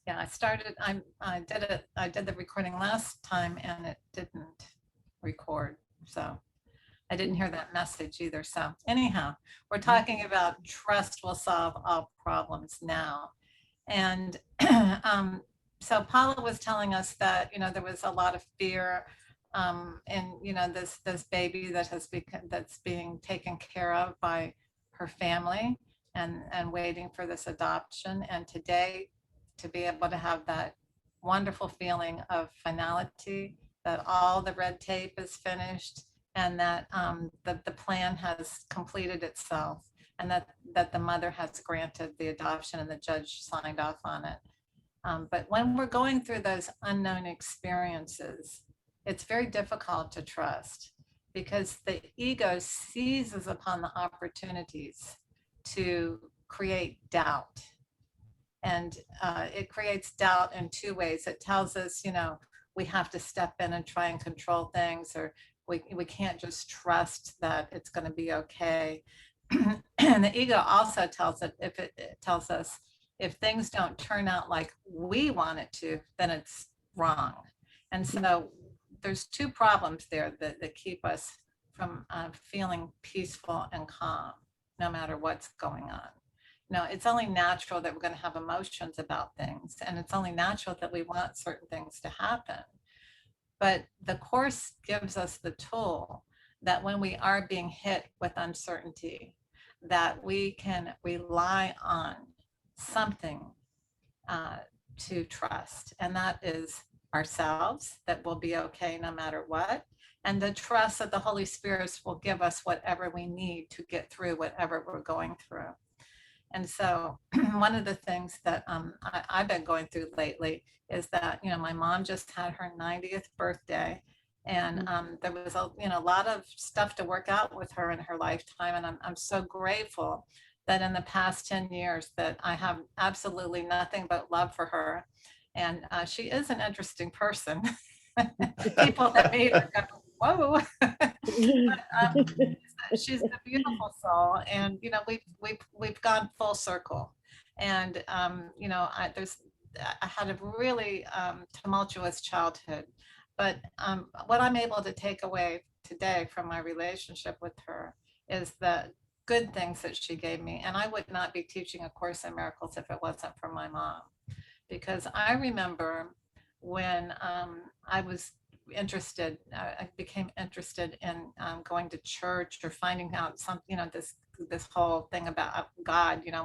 Yeah, I did the recording last time and it didn't record. So I didn't hear that message either. So anyhow, we're talking about trust will solve all problems now. And so Paula was telling us that, there was a lot of fear in, this baby that's being taken care of by her family and waiting for this adoption. And today, to be able to have that wonderful feeling of finality, that all the red tape is finished and that the plan has completed itself and that the mother has granted the adoption and the judge signed off on it. But when we're going through those unknown experiences, it's very difficult to trust because the ego seizes upon the opportunities to create doubt. And it creates doubt in two ways. It tells us, we have to step in and try and control things, or we can't just trust that it's going to be okay. And the ego also tells it tells us if things don't turn out like we want it to, then it's wrong. And so there's two problems there that keep us from feeling peaceful and calm, no matter what's going on. No, it's only natural that we're going to have emotions about things, and it's only natural that we want certain things to happen. But the Course gives us the tool that when we are being hit with uncertainty, that we can rely on something to trust, and that is ourselves, that we'll be okay no matter what, and the trust that the Holy Spirit will give us whatever we need to get through whatever we're going through. And so one of the things that I've been going through lately is that, my mom just had her 90th birthday, and there was a lot of stuff to work out with her in her lifetime. And I'm so grateful that in the past 10 years that I have absolutely nothing but love for her. And she is an interesting person. People that meet her go, whoa. But, she's a beautiful soul, and we've gone full circle. And I had a really tumultuous childhood, but what I'm able to take away today from my relationship with her is the good things that she gave me. And I would not be teaching A Course in Miracles if it wasn't for my mom, because I remember when I was interested, I became interested in going to church or finding out something, this whole thing about God. I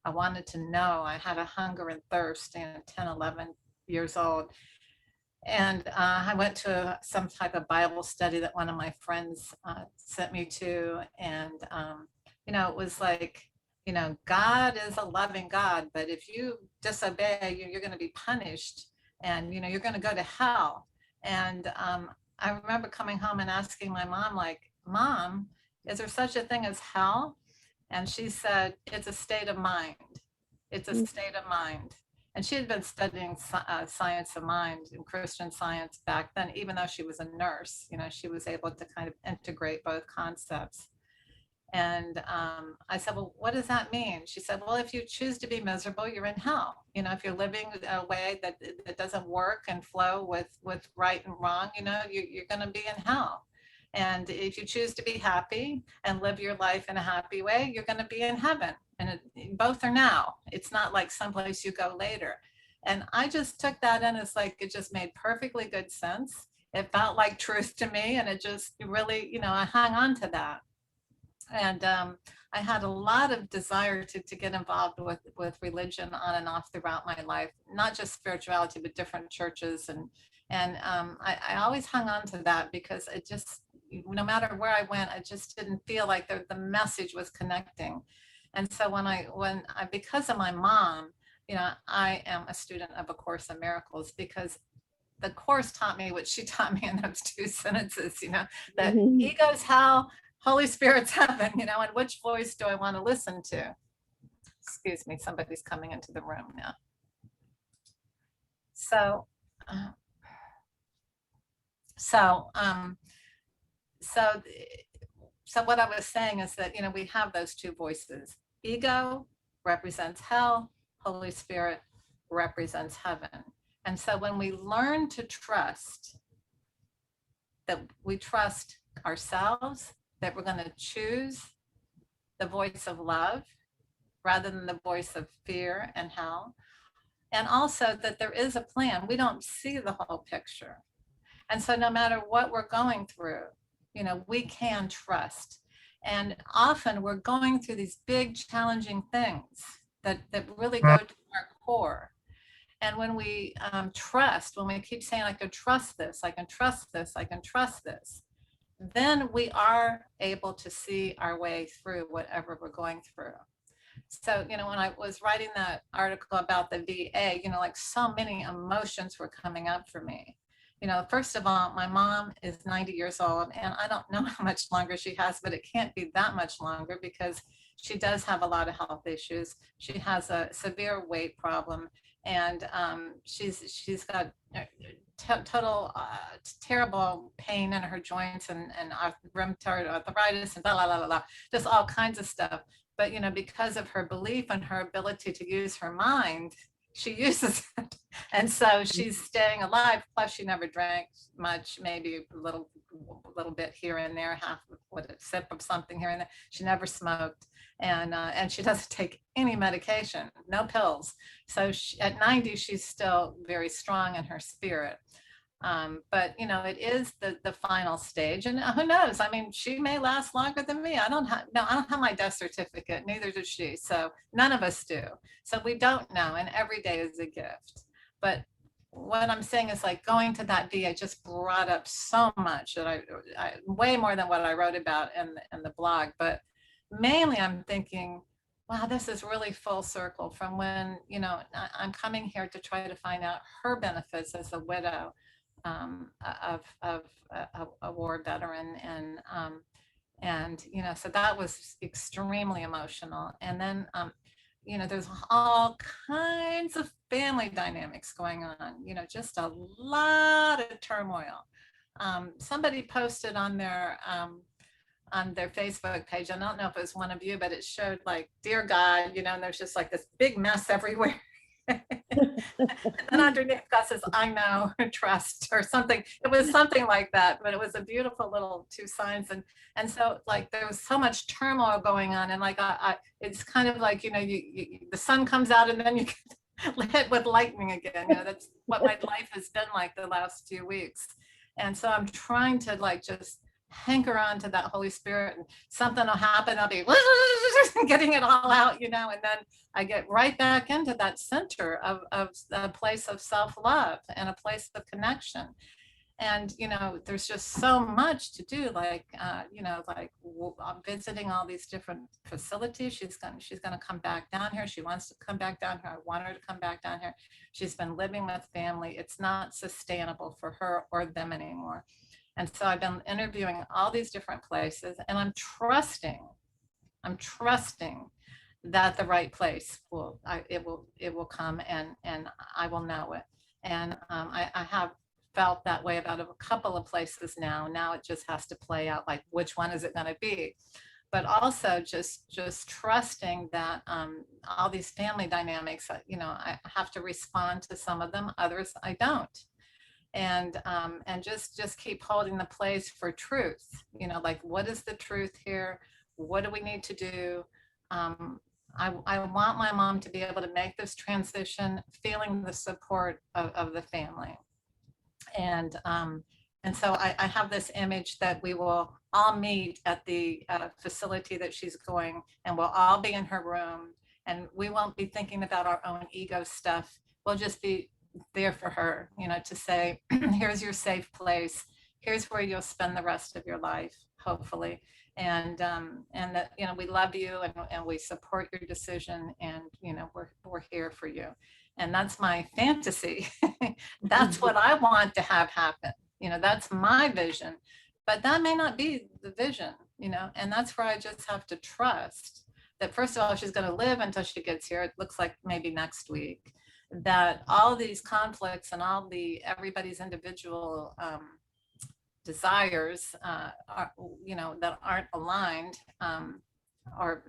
wanted to know. I had a hunger and thirst, 10, 11 years old. And I went to some type of Bible study that one of my friends sent me to. And, it was like, God is a loving God, but if you disobey, you're going to be punished, and, you're going to go to hell. And I remember coming home and asking my mom, like, Mom, is there such a thing as hell? And she said, it's a state of mind. It's a state of mind. And she had been studying science of mind and Christian Science back then. Even though she was a nurse, she was able to kind of integrate both concepts. And I said, well, what does that mean? She said, well, if you choose to be miserable, you're in hell. If you're living a way that doesn't work and flow with right and wrong, you're going to be in hell. And if you choose to be happy and live your life in a happy way, you're going to be in heaven. And both are now. It's not like someplace you go later. And I just took that in as like, it just made perfectly good sense. It felt like truth to me. And it just really, I hung on to that. And I had a lot of desire to get involved with religion on and off throughout my life, not just spirituality, but different churches. And I always hung on to that because it just, no matter where I went, I just didn't feel like the message was connecting. And so because of my mom, I am a student of A Course in Miracles, because the Course taught me what she taught me in those two sentences, that ego's hell, Holy Spirit's heaven, and which voice do I want to listen to? Excuse me, somebody's coming into the room now. So what I was saying is that, we have those two voices. Ego represents hell, Holy Spirit represents heaven. And so when we learn to trust, that we trust ourselves, that we're going to choose the voice of love rather than the voice of fear and hell. And also that there is a plan. We don't see the whole picture. And so no matter what we're going through, we can trust. And often we're going through these big challenging things that really go to our core. And when we trust, when we keep saying, I can trust this, I can trust this, I can trust this, then we are able to see our way through whatever we're going through. So, when I was writing that article about the VA, like so many emotions were coming up for me. First of all, my mom is 90 years old, and I don't know how much longer she has, but it can't be that much longer because she does have a lot of health issues. She has a severe weight problem, and she's got total terrible pain in her joints and rheumatoid arthritis and blah, blah, blah, blah, blah, just all kinds of stuff. But, because of her belief and her ability to use her mind, she uses it. And so she's staying alive. Plus, she never drank much, maybe a little bit here and there, a sip of something here and there. She never smoked. And she doesn't take any medication, no pills. So at 90, she's still very strong in her spirit. But it is the final stage, and who knows? I mean, she may last longer than me. I don't have my death certificate. Neither does she. So none of us do. So we don't know. And every day is a gift. But what I'm saying is, like, going to that VA just brought up so much that I way more than what I wrote about in the blog. But mainly, I'm thinking, wow, this is really full circle from when I'm coming here to try to find out her benefits as a widow. Of a war veteran, and so that was extremely emotional. And then there's all kinds of family dynamics going on, just a lot of turmoil. Somebody posted on their Facebook page, I don't know if it was one of you, but it showed, like, dear God, and there's just like this big mess everywhere. And underneath God says, I know, trust, or something. It was something like that, but it was a beautiful little two signs. And so, like, there was so much turmoil going on, and like it's kind of like the sun comes out and then you get hit with lightning again. That's what my life has been like the last few weeks. And so I'm trying to, like, just hanker on to that Holy Spirit, and something will happen. I'll be getting it all out, and then I get right back into that center of a place of self-love and a place of connection. And, there's just so much to do, like, like I'm visiting all these different facilities. She's going to come back down here. She wants to come back down here. I want her to come back down here. She's been living with family. It's not sustainable for her or them anymore. And so I've been interviewing all these different places, and I'm trusting that the right place will come, and I will know it. And I have felt that way about a couple of places now. Now it just has to play out, like, which one is it going to be? But also just trusting that all these family dynamics, I have to respond to some of them, others I don't. And just keep holding the place for truth, like, what is the truth here? What do we need to do? I want my mom to be able to make this transition, feeling the support of the family. And so I have this image that we will all meet at the facility that she's going, and we'll all be in her room, and we won't be thinking about our own ego stuff. We'll just be there for her, to say, here's your safe place. Here's where you'll spend the rest of your life, hopefully. And that, we love you, and we support your decision, and, we're here for you. And that's my fantasy. That's what I want to have happen. That's my vision, but that may not be the vision, and that's where I just have to trust that, first of all, she's going to live until she gets here. It looks like maybe next week. That all these conflicts and everybody's individual desires are, that aren't aligned, or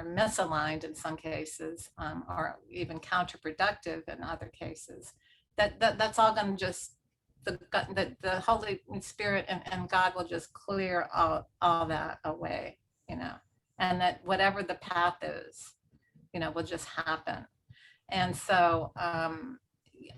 misaligned in some cases, or even counterproductive in other cases, that's all going to just the Holy Spirit and God will just clear all that away, and that whatever the path is, will just happen. And so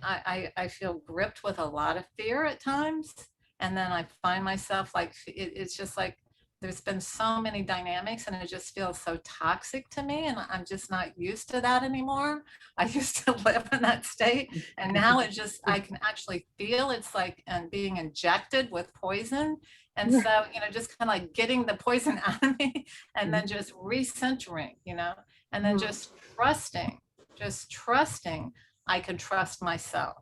I feel gripped with a lot of fear at times. And then I find myself like, it's just like, there's been so many dynamics and it just feels so toxic to me. And I'm just not used to that anymore. I used to live in that state. And now I can actually feel it's like and being injected with poison. And so, just kind of like getting the poison out of me and then just recentering, and then just trusting I can trust myself.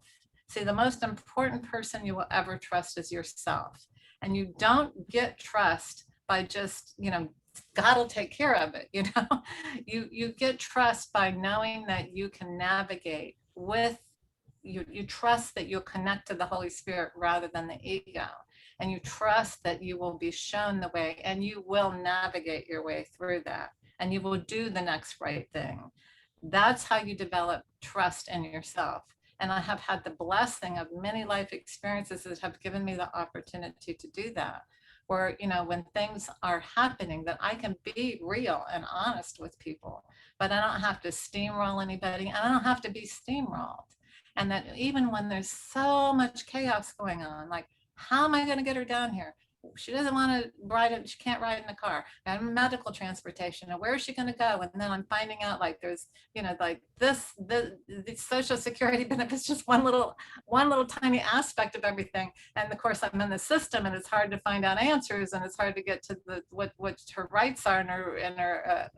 See, the most important person you will ever trust is yourself. And you don't get trust by just, God will take care of it, you get trust by knowing that you can navigate with you trust that you'll connect to the Holy Spirit rather than the ego. And you trust that you will be shown the way and you will navigate your way through that. And you will do the next right thing. That's how you develop trust in yourself. And I have had the blessing of many life experiences that have given me the opportunity to do that. Where, when things are happening, that I can be real and honest with people, but I don't have to steamroll anybody and I don't have to be steamrolled. And that even when there's so much chaos going on, like, how am I going to get her down here? She doesn't want to ride it. She can't ride in a car and medical transportation. And where is she going to go? And then I'm finding out like there's, like the Social Security benefits, just one little tiny aspect of everything. And of course I'm in the system and it's hard to find out answers and it's hard to get to what her rights are and her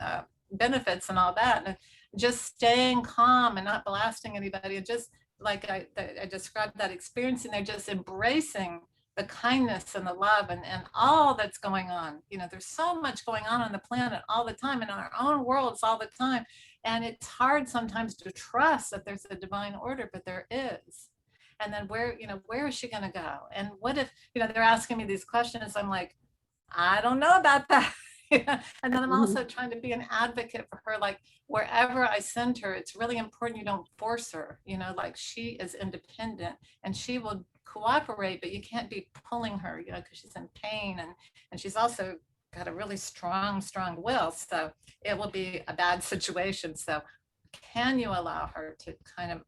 benefits and all that. And just staying calm and not blasting anybody. And just like I described that experience, and they're just embracing the kindness and the love and all that's going on. There's so much going on the planet all the time, in our own worlds all the time. And it's hard sometimes to trust that there's a divine order, but there is. And then where is she going to go? And what if, they're asking me these questions. I'm like, I don't know about that. And then I'm also trying to be an advocate for her, like wherever I send her, it's really important you don't force her, like she is independent and she will cooperate, but you can't be pulling her, because she's in pain and she's also got a really strong will. So it will be a bad situation. So can you allow her to kind of,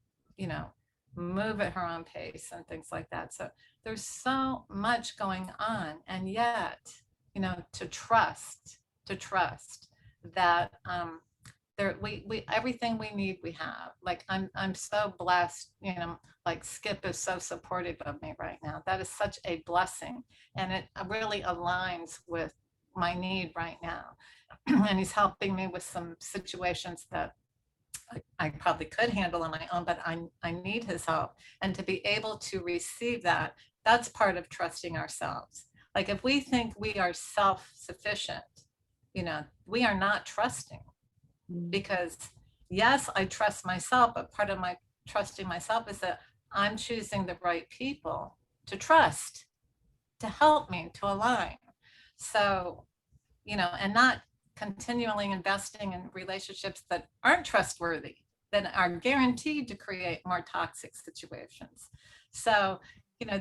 move at her own pace and things like that? So there's so much going on, and yet, to trust that we everything we need we have. Like I'm so blessed, like Skip is so supportive of me right now. That is such a blessing, and it really aligns with my need right now. And he's helping me with some situations that I probably could handle on my own, but I need his help. And to be able to receive that, that's part of trusting ourselves. Like if we think we are self-sufficient, we are not trusting. Because yes, I trust myself, but part of my trusting myself is that I'm choosing the right people to trust, to help me, to align. So, and not continually investing in relationships that aren't trustworthy, that are guaranteed to create more toxic situations. So,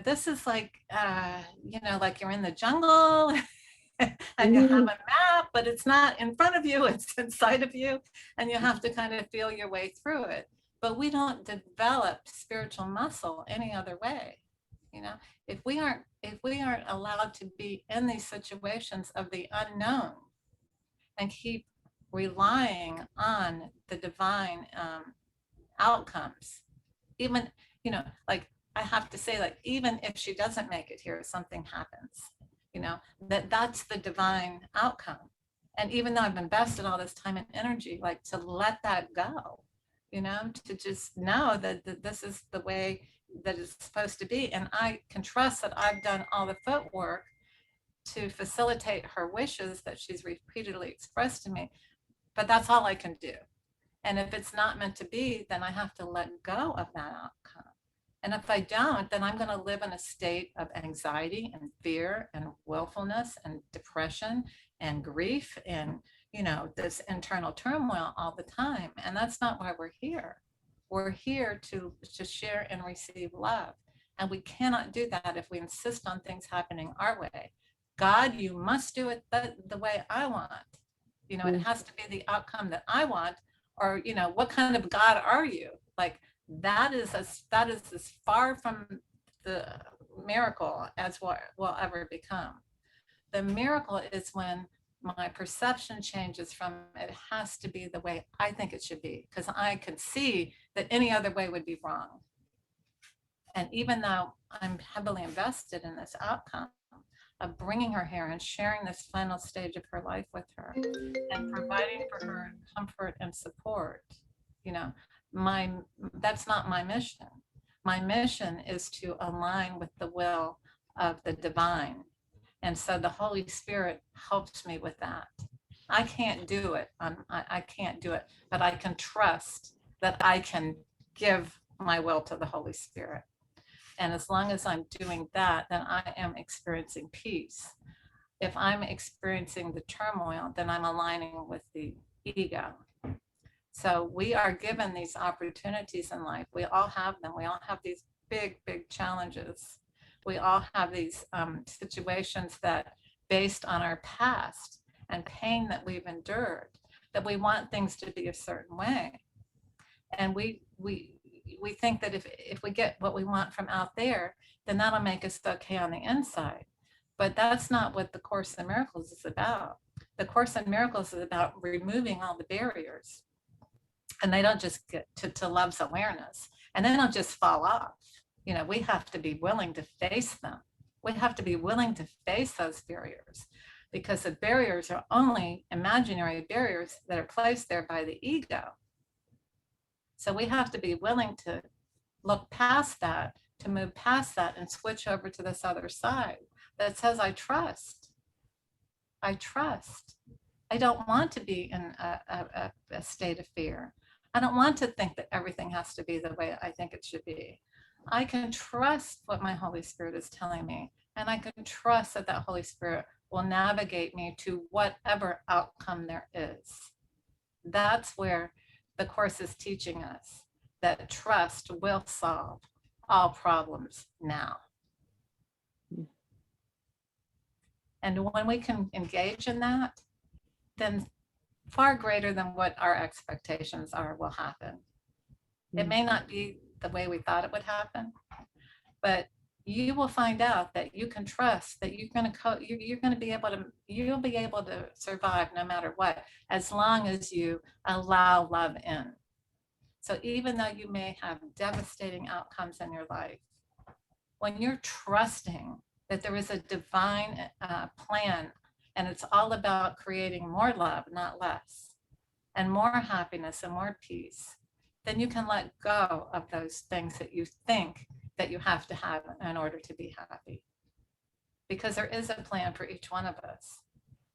this is like, like you're in the jungle and you have a map, but it's not in front of you, it's inside of you, and you have to kind of feel your way through it. But we don't develop spiritual muscle any other way. If we aren't allowed to be in these situations of the unknown and keep relying on the divine outcomes, even, like I have to say, like, even if she doesn't make it here, something happens, that's the divine outcome. And even though I've invested all this time and energy, like to let that go, to just know that this is the way that it's supposed to be. And I can trust that I've done all the footwork to facilitate her wishes that she's repeatedly expressed to me, but that's all I can do. And if it's not meant to be, then I have to let go of that outcome. And if I don't, then I'm going to live in a state of anxiety and fear and willfulness and depression and grief and, this internal turmoil all the time. And that's not why we're here. We're here to share and receive love. And we cannot do that if we insist on things happening our way. God, you must do it the way I want. It has to be the outcome that I want, or, what kind of God are you? Like, that is as far from the miracle as what will ever become. The miracle is when my perception changes from it has to be the way I think it should be, because I can see that any other way would be wrong. And even though I'm heavily invested in this outcome of bringing her here and sharing this final stage of her life with her and providing for her comfort and support, that's not my mission. My mission is to align with the will of the divine. And so the Holy Spirit helps me with that. I can't do it. I can't do it, but I can trust that I can give my will to the Holy Spirit. And as long as I'm doing that, then I am experiencing peace. If I'm experiencing the turmoil, then I'm aligning with the ego. So we are given these opportunities in life. We all have them. We all have these big, big challenges. We all have these situations that, based on our past and pain that we've endured, that we want things to be a certain way. And we think that if we get what we want from out there, then that'll make us okay on the inside. But that's not what the Course in Miracles is about. The Course in Miracles is about removing all the barriers. And they don't just get to love's awareness, and they don't just fall off. We have to be willing to face them. We have to be willing to face those barriers, because the barriers are only imaginary barriers that are placed there by the ego. So we have to be willing to look past that, to move past that and switch over to this other side that says, I trust. I trust. I don't want to be in a state of fear. I don't want to think that everything has to be the way I think it should be. I can trust what my Holy Spirit is telling me, and I can trust that that Holy Spirit will navigate me to whatever outcome there is. That's where the Course is teaching us that trust will solve all problems now. And when we can engage in that, then far greater than what our expectations are will happen. It may not be the way we thought it would happen, but you will find out that you can trust that you're going to be able to, you'll be able to survive no matter what, as long as you allow love in. So even though you may have devastating outcomes in your life, when you're trusting that there is a divine plan, and it's all about creating more love, not less, and more happiness and more peace, then you can let go of those things that you think that you have to have in order to be happy. Because there is a plan for each one of us.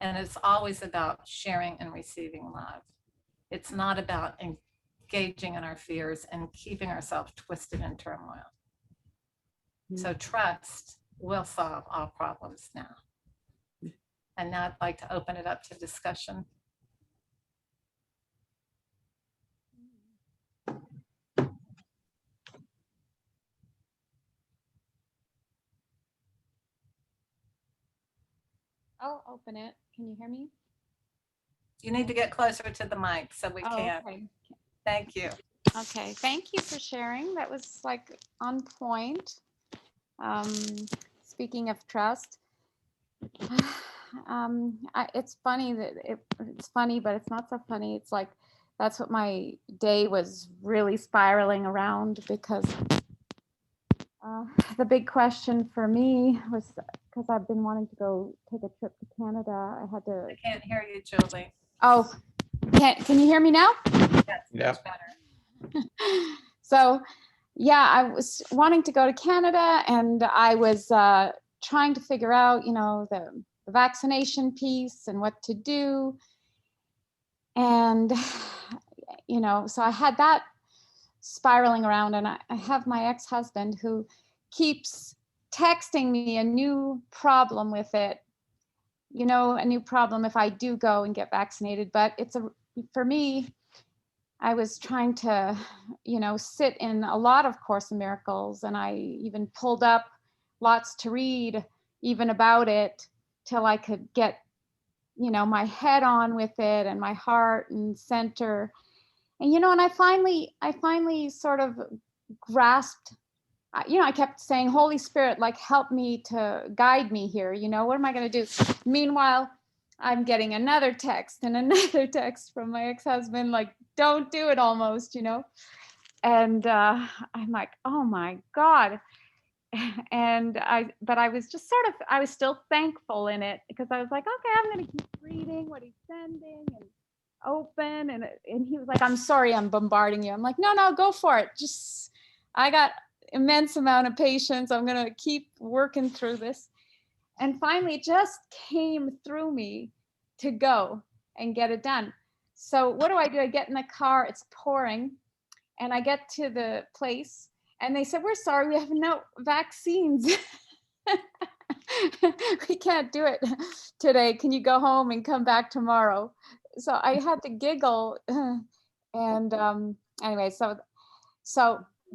And it's always about sharing and receiving love. It's not about engaging in our fears and keeping ourselves twisted in turmoil. So trust will solve all problems now. And now I'd like to open it up to discussion. I'll open it. Can you hear me? You need to get closer to the mic so we can. Okay. Thank you. Okay. Thank you for sharing. That was like on point. Speaking of trust, it's funny that it's funny, but it's not so funny. It's like that's what my day was really spiraling around, because the big question for me was, because I've been wanting to go take a trip to Canada. I can't hear you, Julie. Oh, can you hear me now? Yes, much better. So, yeah, I was wanting to go to Canada, and I was trying to figure out, the vaccination piece and what to do. And, so I had that spiraling around, and I have my ex-husband who keeps texting me a new problem with it a new problem if I do go and get vaccinated. But for me, I was trying to, sit in a lot of Course in Miracles, and I even pulled up lots to read even about it till I could get, my head on with it and my heart and center. And, and I finally sort of grasped, I kept saying, Holy Spirit, like, help me to guide me here. What am I going to do? Meanwhile, I'm getting another text and another text from my ex-husband, like, don't do it almost, And I'm like, oh my God. But I was just I was still thankful in it, because I was like, okay, I'm going to keep reading what he's sending and open. And he was like, I'm sorry, I'm bombarding you. I'm like, no, go for it. I got immense amount of patience. I'm going to keep working through this. And finally, it just came through me to go and get it done. So what do? I get in the car, it's pouring, and I get to the place, and they said, we're sorry, we have no vaccines. We can't do it today. Can you go home and come back tomorrow? So I had to giggle. And anyway,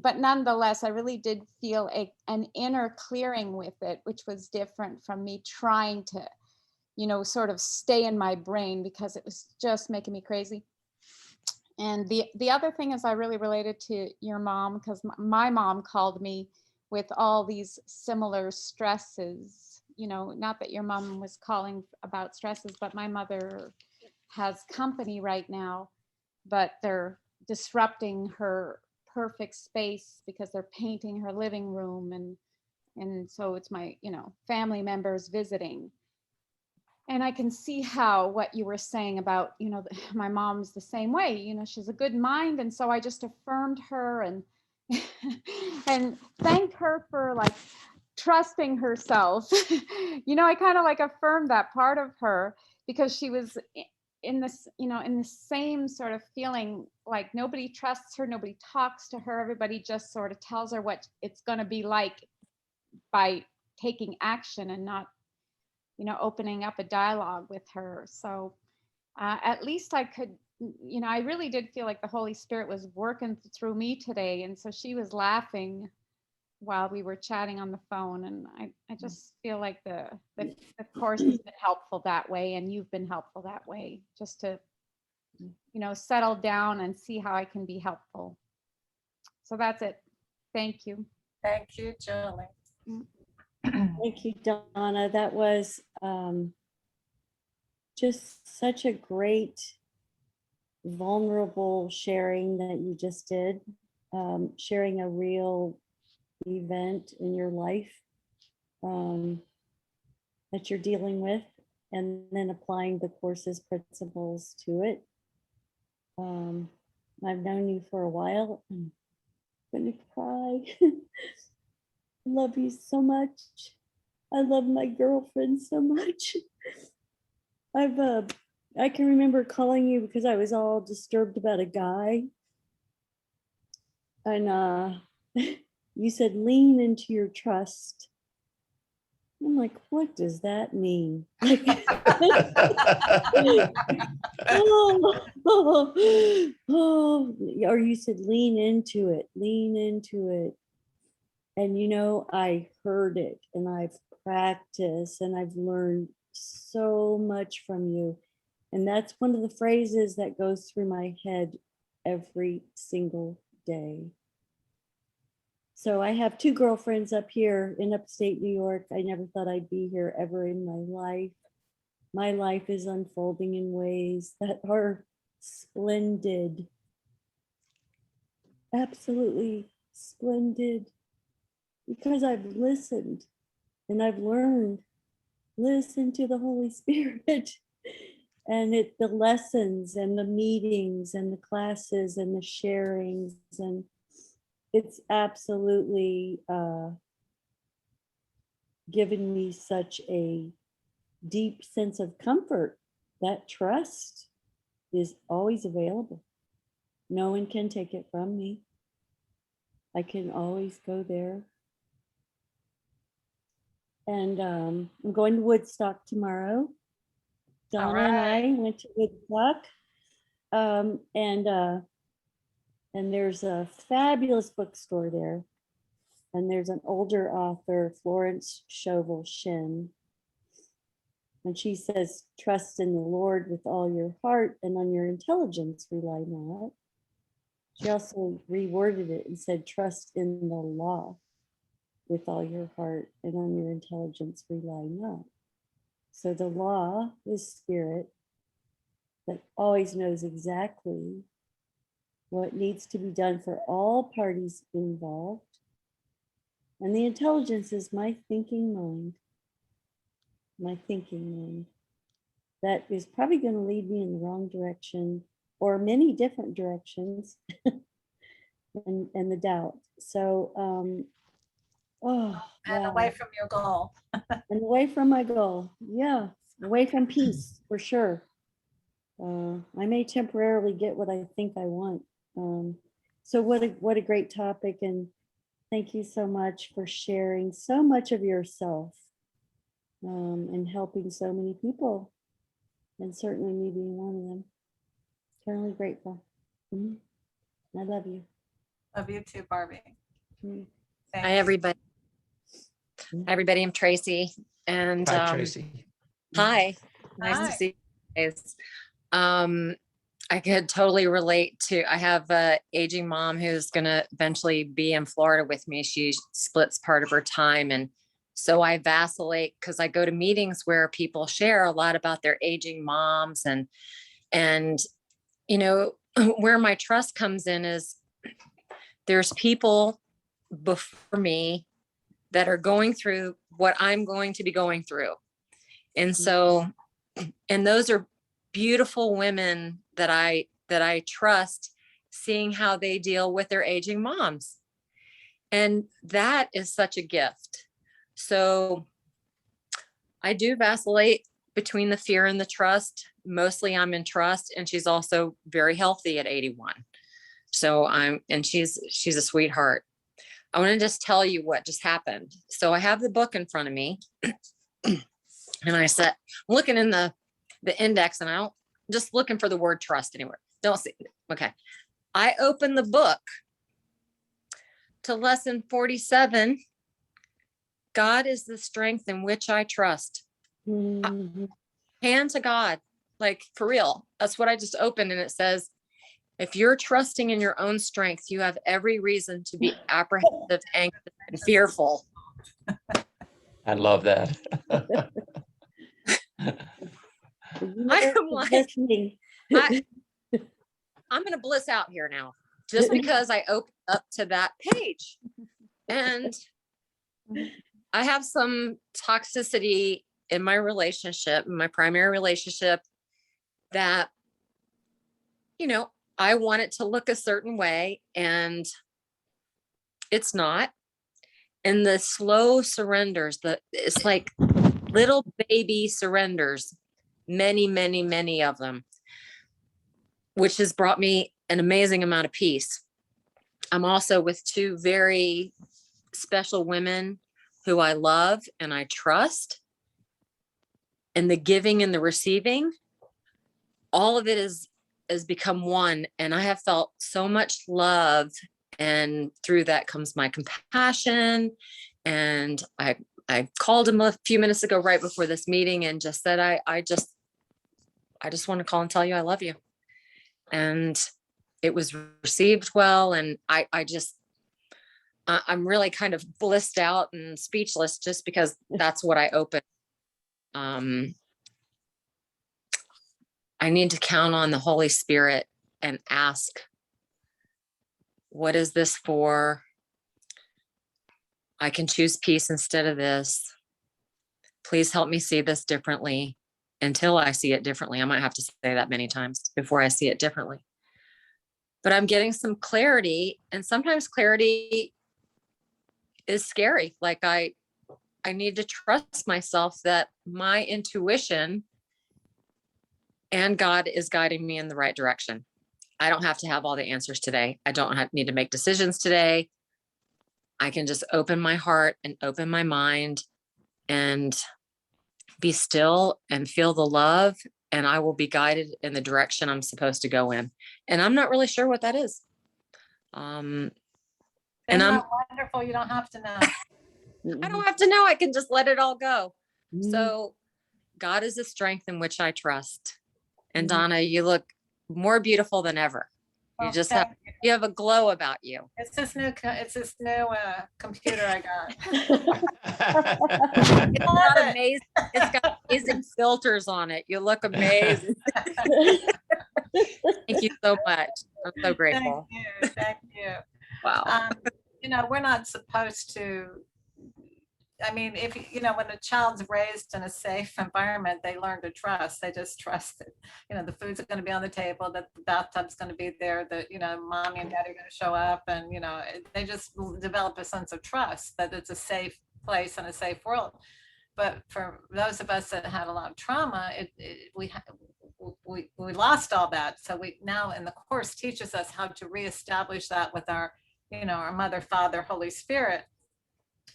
but nonetheless, I really did feel an inner clearing with it, which was different from me trying to, sort of stay in my brain, because it was just making me crazy. And the other thing is, I really related to your mom, because my mom called me with all these similar stresses. Not that your mom was calling about stresses, but my mother has company right now, but they're disrupting her perfect space because they're painting her living room, and so it's my family members visiting. And I can see how what you were saying about my mom's the same way. She's a good mind, and so I just affirmed her and and thanked her for like trusting herself. I kind of like affirmed that part of her, because she was in this, in the same sort of feeling, like nobody trusts her, nobody talks to her, everybody just sort of tells her what it's going to be like by taking action and not, opening up a dialogue with her. So at least I could, I really did feel like the Holy Spirit was working through me today. And so she was laughing while we were chatting on the phone. And I just feel like the course has been helpful that way. And you've been helpful that way, just to, settle down and see how I can be helpful. So that's it. Thank you. Thank you, Julie. Thank you, Donna. That was just such a great, vulnerable sharing that you just did, sharing a real event in your life that you're dealing with, and then applying the course's principles to it. I've known you for a while. I'm gonna cry. I love you so much. I love my girlfriend so much. I can remember calling you because I was all disturbed about a guy. And you said, lean into your trust. I'm like, what does that mean? Or you said, lean into it, lean into it. And I heard it, and I've practiced, and I've learned so much from you. And that's one of the phrases that goes through my head every single day. So I have 2 girlfriends up here in upstate New York. I never thought I'd be here ever in my life. My life is unfolding in ways that are splendid. Absolutely splendid. Because I've listened and I've learned. Listen to the Holy Spirit. And the lessons and the meetings and the classes and the sharings, and it's absolutely given me such a deep sense of comfort. That trust is always available. No one can take it from me. I can always go there. And I'm going to Woodstock tomorrow. Donna and I went to Woodstock. And there's a fabulous bookstore there. And there's an older author, Florence Scovel Shinn. And she says, trust in the Lord with all your heart, and on your intelligence rely not. She also reworded it and said, trust in the law with all your heart, and on your intelligence rely not. So the law is spirit that always knows exactly what needs to be done for all parties involved. And the intelligence is my thinking mind. My thinking mind. That is probably going to lead me in the wrong direction, or many different directions, and the doubt. So, And wow. away from your goal. And away from my goal. Yeah, away from peace, for sure. I may temporarily get what I think I want. So what a great topic, and thank you so much for sharing so much of yourself, and helping so many people, and certainly me being one of them. Eternally grateful. Mhm. I love you. Love you too, Barbie. Mhm. Thanks. Hi, everybody. Hi, everybody. I'm Tracy. And Hi, Tracy. hi. Nice Hi. to see you guys. I could totally relate to, I have a aging mom who's going to eventually be in Florida with me. She splits part of her time. And so I vacillate because I go to meetings where people share a lot about their aging moms, and, you know, where my trust comes in is there's people before me that are going through what I'm going to be going through. And so, and those are beautiful women that I trust, seeing how they deal with their aging moms. And that is such a gift. So I do vacillate between the fear and the trust. Mostly I'm in trust, and she's also very healthy at 81. So she's a sweetheart. I want to just tell you what just happened. So I have the book in front of me and I said, I'm looking in the index, and just looking for the word trust anywhere. Don't see it. Okay. I opened the book to lesson 47. God is the strength in which I trust. Mhm. Hand to God, like for real. That's what I just opened. And it says, if you're trusting in your own strength, you have every reason to be apprehensive, anxious, and fearful. I love that. I'm like, Listening. I'm going to bliss out here now just because I opened up to that page. And I have some toxicity in my relationship, in my primary relationship, that, you know, I want it to look a certain way and it's not. And the slow surrenders, it's like little baby surrenders, many, many, many of them, which has brought me an amazing amount of peace. I'm also with two very special women who I love and I trust. And the giving and the receiving, all of it has become one. And I have felt so much love. And through that comes my compassion. And I called him a few minutes ago, right before this meeting, and just said, I just want to call and tell you I love you. And it was received well. And I'm really kind of blissed out and speechless just because that's what I opened. I need to count on the Holy Spirit and ask, what is this for? I can choose peace instead of this. Please help me see this differently until I see it differently. I might have to say that many times before I see it differently. But I'm getting some clarity, and sometimes clarity is scary. Like I need to trust myself that my intuition and God is guiding me in the right direction. I don't have to have all the answers today. I don't need to make decisions today. I can just open my heart and open my mind and be still and feel the love and I will be guided in the direction I'm supposed to go in. And I'm not really sure what that is. And Isn't I'm, that wonderful? You don't have to know. I don't have to know. I can just let it all go. Mhm. So God is the strength in which I trust. And Mhm. Donna, you look more beautiful than ever. You Well, just have, thank you. you have a glow about you. It's this new computer I got. It's Love got it. amazing, it's got amazing filters on it. You look amazing. Thank you so much. I'm so Thank grateful. you. Thank you. Wow. We're not supposed to, I mean, if, when a child's raised in a safe environment, they learn to trust. They just trust that, the food's going to be on the table, that the bathtub's going to be there, that, mommy and daddy are going to show up. And, they just develop a sense of trust that it's a safe place and a safe world. But for those of us that had a lot of trauma, we lost all that. So we now in the course teaches us how to reestablish that with our, our Mother, Father, Holy Spirit.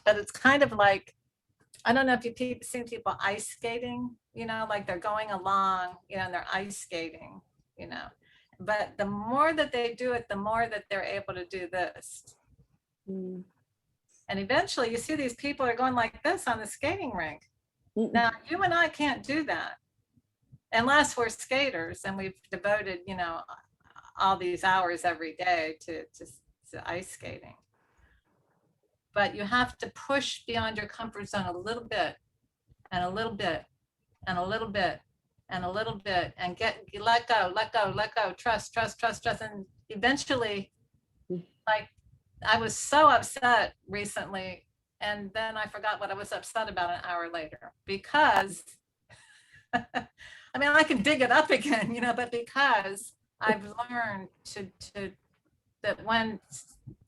But it's kind of like, I don't know if you've seen people ice skating, like they're going along, and they're ice skating, but the more that they do it, the more that they're able to do this. Mm. And eventually you see these people are going like this on the skating rink. Mm-mm. Now, you and I can't do that unless we're skaters and we've devoted, all these hours every day to ice skating. But you have to push beyond your comfort zone a little bit and a little bit and a little bit and a little bit and let go, trust. And eventually, like, I was so upset recently, and then I forgot what I was upset about an hour later because I mean, I can dig it up again, but because I've learned to that when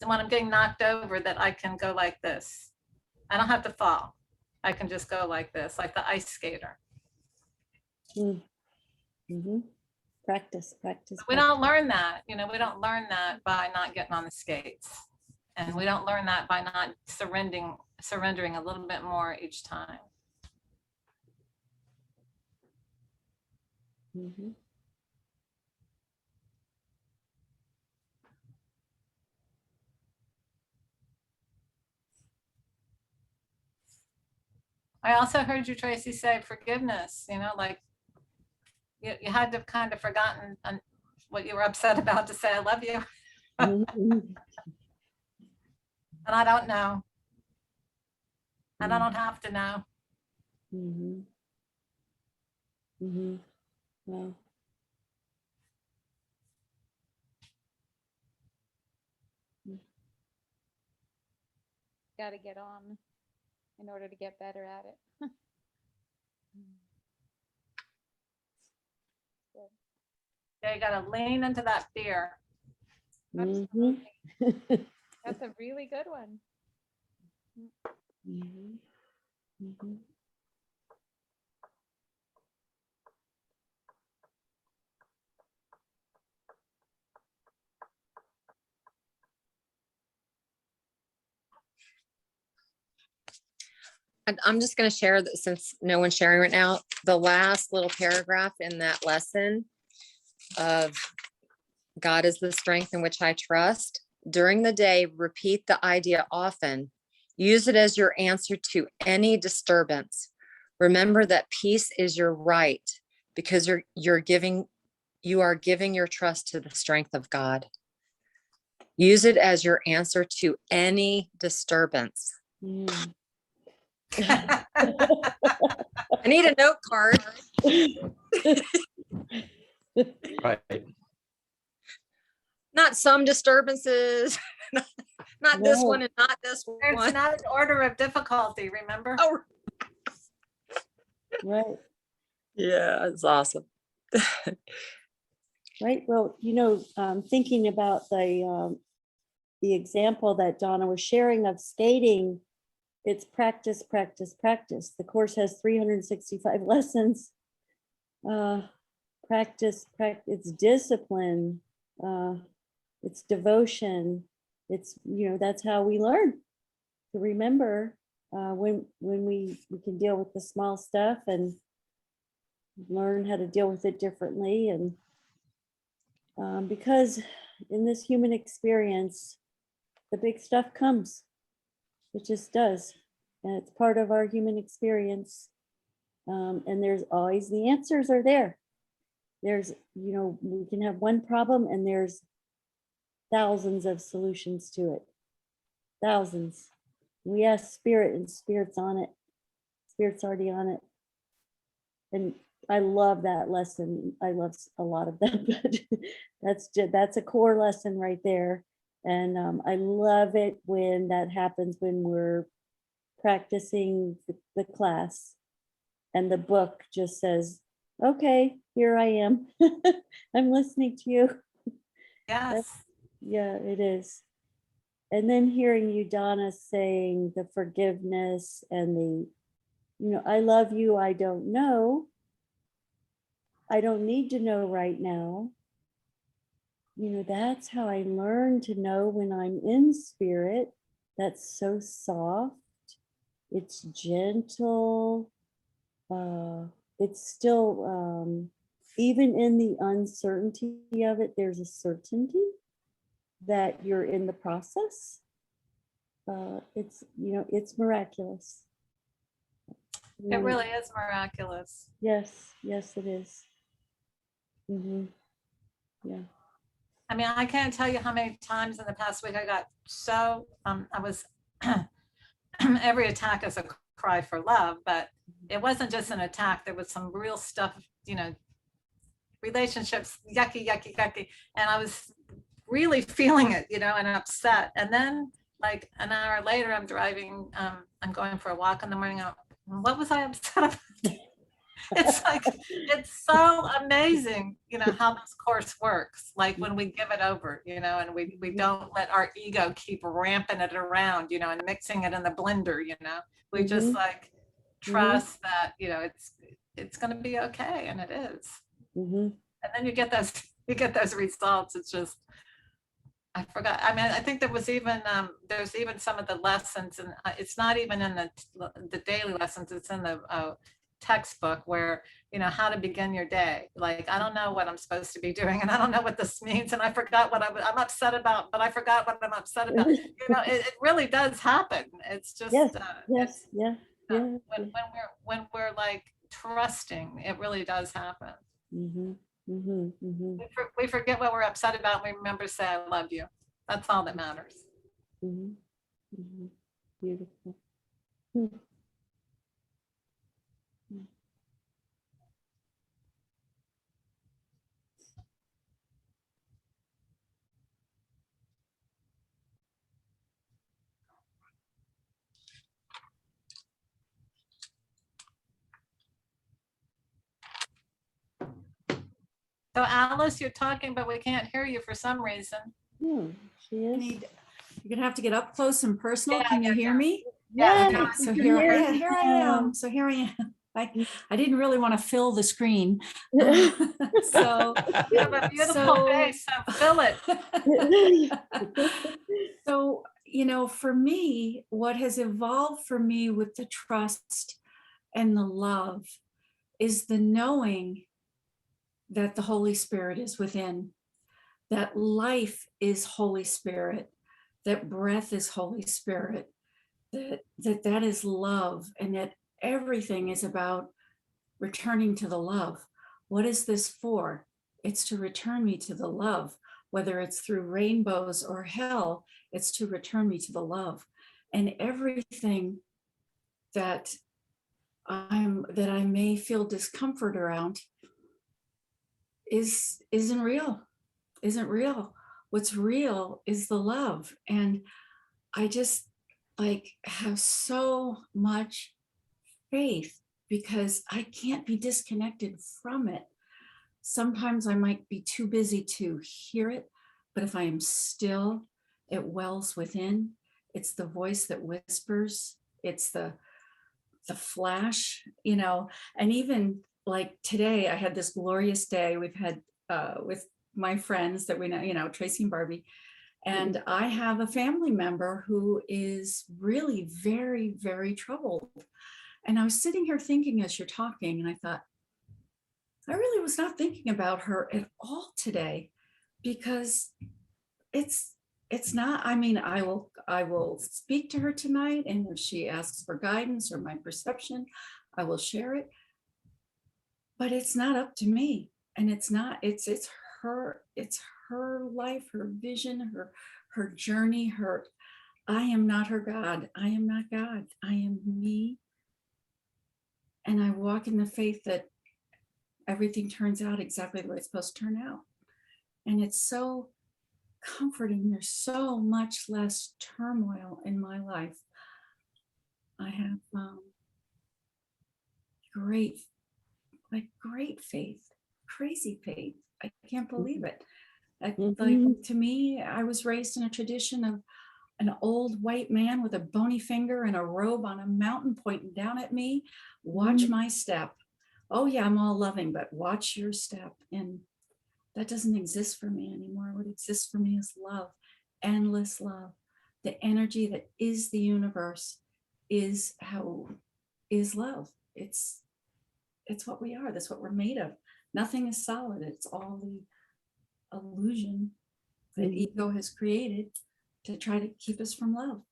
I'm getting knocked over, that I can go like this. I don't have to fall. I can just go like this, like the ice skater. Mm-hmm. Practice. We don't learn that, we don't learn that by not getting on the skates. And we don't learn that by not surrendering a little bit more each time. Mm-hmm. I also heard you, Tracy, say forgiveness, like you had to kind of forgotten what you were upset about to say, I love you. Mm-hmm. And I don't know. And I don't have to know. Mm-hmm. Mm-hmm. Wow. Got to get on in order to get better at it. Yeah, you got to lean into that fear. Mm-hmm. That's a really good one. Mm-hmm. Mm-hmm. And I'm just going to share that since no one's sharing right now, the last little paragraph in that lesson of God is the strength in which I trust. During the day, repeat the idea often. Use it as your answer to any disturbance. Remember that peace is your right because you are giving your trust to the strength of God. Use it as your answer to any disturbance. Mm. I need a note card. Right. Not some disturbances, not this No. one and not this It's one. not an order of difficulty, remember? Oh, Right. yeah, it's awesome. Right. Well, thinking about the example that Donna was sharing of skating, it's practice, practice, practice. The course has 365 lessons. Practice, it's discipline. It's devotion. It's, that's how we learn to remember when we can deal with the small stuff and learn how to deal with it differently. And because in this human experience, the big stuff comes. It just does. And it's part of our human experience. And there's always, the answers are there. There's, we can have one problem and there's thousands of solutions to it. Thousands. We ask spirit and spirit's on it. Spirit's already on it. And I love that lesson. I love a lot of that, but that's a core lesson right there. And I love it when that happens, when we're practicing the class and the book just says, okay, here I am. I'm listening to you. Yes. Yeah, it is. And then hearing you, Donna, saying the forgiveness and I love you, I don't know. I don't need to know right now. That's how I learn to know when I'm in spirit. That's so soft. It's gentle. It's still, even in the uncertainty of it, there's a certainty that you're in the process. It's miraculous. It really is miraculous. Yes, yes, it is. Yeah. I mean, I can't tell you how many times in the past week I got so, I was, every attack is a cry for love, but it wasn't just an attack. There was some real stuff, relationships, yucky. And I was really feeling it, and upset. And then like an hour later, I'm driving, I'm going for a walk in the morning. What was I upset about? It's like, it's so amazing, how this course works. Like when we give it over, and we don't let our ego keep ramping it around, and mixing it in the blender, we just like trust that, it's going to be okay. And it is. And then you get those results. It's just, I forgot. I mean, I think there was even, there's even some of the lessons, and it's not even in the daily lessons, it's in the textbook where, how to begin your day. Like, I don't know what I'm supposed to be doing, and I don't know what this means, and I forgot what I'm upset about, but I forgot what I'm upset about. It really does happen. It's just, yes, yeah. when we're like trusting, it really does happen. We forget what we're upset about. And we remember to say, I love you. That's all that matters. Beautiful. So Alice, you're talking, but we can't hear you for some reason. She is. You're gonna have to get up close and personal. Yeah, Can you hear me? Yeah. Okay, so here I am. So here I am. I didn't really want to fill the screen. So You have a beautiful face, so fill it. So, for me, what has evolved for me with the trust and the love is the knowing that the Holy Spirit is within, that life is Holy Spirit, that breath is Holy Spirit, that is love, and that everything is about returning to the love. What is this for? It's to return me to the love, whether it's through rainbows or hell, it's to return me to the love. And everything that I may feel discomfort around isn't real. What's real is the love. And I just have so much faith because I can't be disconnected from it. Sometimes I might be too busy to hear it, but if I am still, it wells within. It's the voice that whispers. It's the flash, and even like today, I had this glorious day. We've had with my friends that we know, Tracy and Barbie. And I have a family member who is really very, very troubled. And I was sitting here thinking as you're talking, and I thought, I really was not thinking about her at all today, because it's not, I mean, I will speak to her tonight, and if she asks for guidance or my perception, I will share it. But it's not up to me. And it's not, it's her life, her vision, her journey, I am not her God. I am not God. I am me. And I walk in the faith that everything turns out exactly the way it's supposed to turn out. And it's so comforting. There's so much less turmoil in my life. I have great faith, crazy faith. I can't believe it. Like, to me, I was raised in a tradition of an old white man with a bony finger and a robe on a mountain pointing down at me. Watch my step. Oh yeah, I'm all loving, but watch your step. And that doesn't exist for me anymore. What exists for me is love, endless love. The energy that is the universe is love. It's what we are. That's what we're made of. Nothing is solid. It's all the illusion that ego has created to try to keep us from love.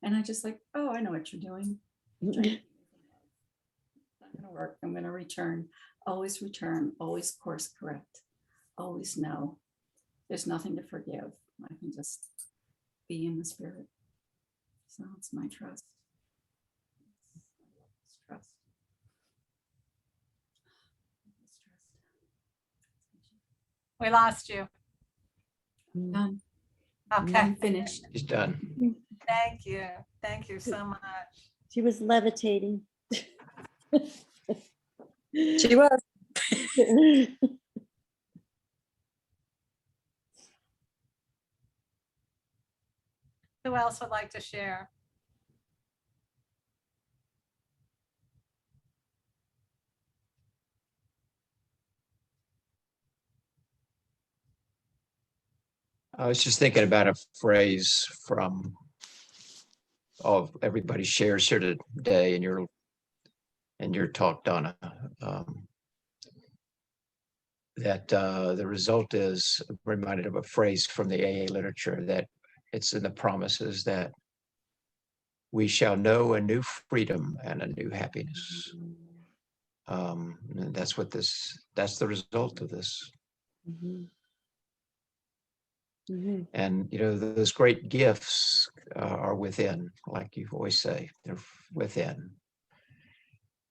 And I just like, oh, I know what you're doing. It's not going to work. I'm going to return, always course correct, always know. There's nothing to forgive. I can just be in the spirit. So it's my trust. It's trust. We lost you. Done. Okay, I'm finished. He's done. thank you. Thank you so much. She was levitating. She was. Who else would like to share? I was just thinking about a phrase from everybody shares here today in your talk, Donna. That the result is reminded of a phrase from the AA literature that it's in the promises that we shall know a new freedom and a new happiness. And that's the result of this. And, those great gifts are within, like you always say, they're within.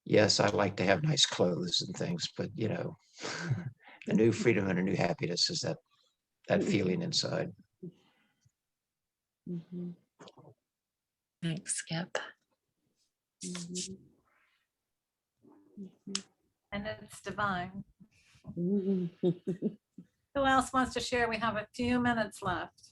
Yes, I like to have nice clothes and things, but, a new freedom and a new happiness is that feeling inside. Thanks, Skip. And it's divine. Who else wants to share? We have a few minutes left.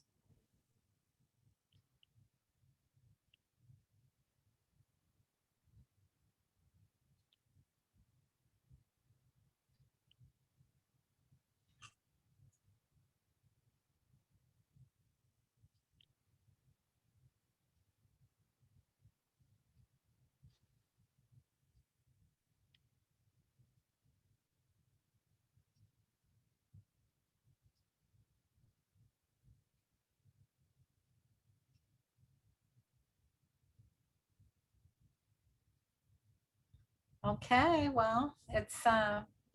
Okay, well, it's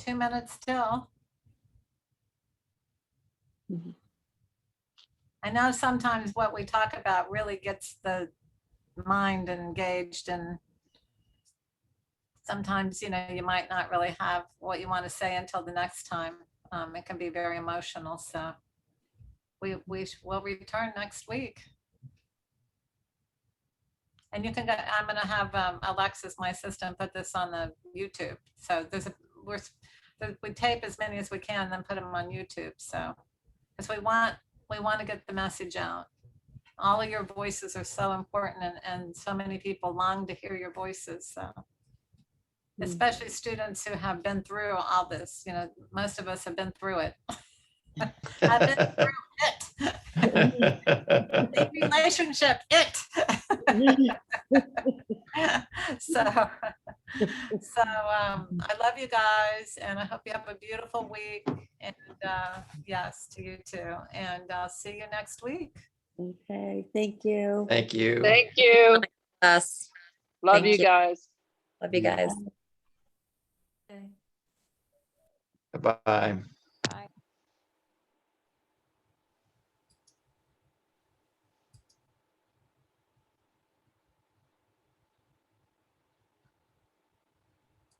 2 minutes still. I know sometimes what we talk about really gets the mind engaged, and sometimes, you might not really have what you want to say until the next time. It can be very emotional, so we will return next week. And you can go, I'm going to have Alexis, my assistant, put this on the YouTube. So we tape as many as we can, then put them on YouTube. So, because we want to get the message out. All of your voices are so important, and so many people long to hear your voices. So, especially students who have been through all this. Most of us have been through it. I've been through it. The relationship, it. So So I love you guys, and I hope you have a beautiful week. And yes, to you too. And I'll see you next week. Okay, thank you. Thank you. Thank you. Us. Love Thank you you. guys. Love you guys. Okay. Bye-bye.